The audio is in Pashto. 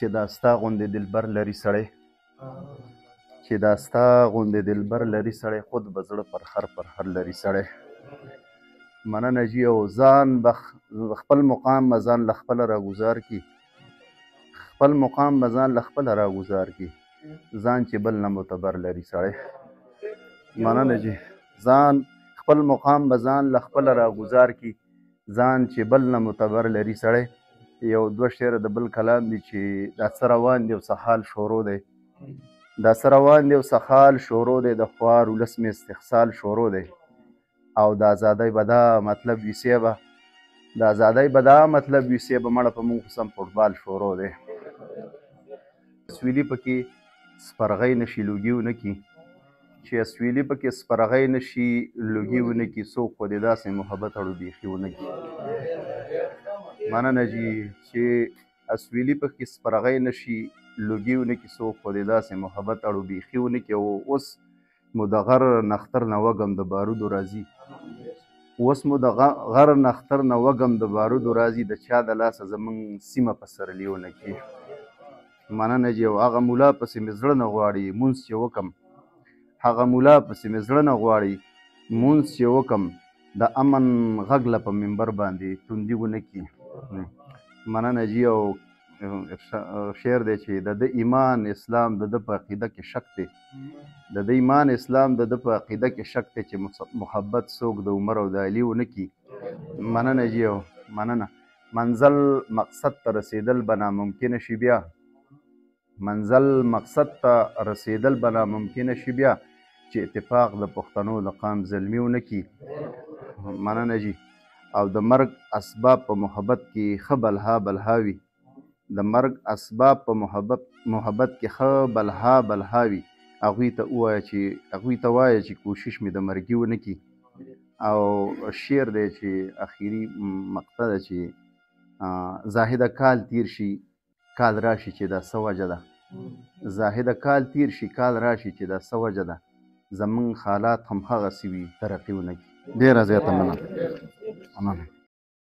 چې دا ستا غوندې دلبر لري سړی چې دا ستا غوندې دلبر لري سړی خود به زړه پر خر لري سړی مننه جي او ځان خپل مقام به ځان له خپله راګزار کي خپل مقام به ځان له خپله راګزار کي ځان چې بل نه معتبر لري سړی مننه جي ځان خپل مقام به ځان له خپله راګزار کي ځان چې بل نه معتبر لري سړی یو دوه شعره د بل کلام دي چې دا څه روان دی او څه حال شروع دی دا څه روان دی او څه حال شروع دی د خوار ولس مې استحصال شروع دی او د ازادۍ به دا مطلب وي صیبه د ازادۍ به دا مطلب وي صیبه مړه په مونږ سم فوټبال شروع دی اسویلي پکې سپرغۍ نشي لوګي ونه کي چې اسویلي پکې سپرغۍ نشي لوګي ونه کي څوک خو دې داسې محبت اړو بیخي ونه کي مننه جي چې اسویلي پکې سپرغۍ نشي لوګي ونه کي څوک خو دې داسې محبت اړو بیخي ونه کي او اوس مو د غر نختر نه وږم د بارودو راځي اوس مو د غر نختر نه وږم د بارودو راځي د چا د لاسه زموږ سیمه په سرلي ونه کي مننه جي او هغه مولا پسې مې زړه نه غواړي مونځ چې وکم هغه مولا پسې مې زړه نه غواړي مونځ چې وکم د امن غږ له په منبر باندې توندي ونه کي مننه جي او شعر دی چې د ده ایمان اسلام د ده په عقیده کې شک دی د ده ایمان اسلام د ده په عقیده کې شک دی چې محبت څوک د عمر او د علي ونه کي مننه جي او مننه منزل مقصد ته رسېدل به ناممکنه شي بیا منزل مقصد ته رسېدل به ناممکنه شي بیا چې اتفاق د پښتنو د قام زلمي ونه کي مننه جي او د مرګ اسباب په محبت کې ښه بلها وي د مرګ اسباب په محبت کې ښه بلها وي هغوی ته ووایه چې کوشش مې د مرګي ونه کي او شعر دی چې اخیري مقطع ده چې زاهده کال تیر شي کال راشي چې دا څه وجه ده زاهده کال تیر شي کال راشي چې دا څه وجه ده زمونږ حالات هم هغسې وي ترقي ونه کي ډېره زیاته مننه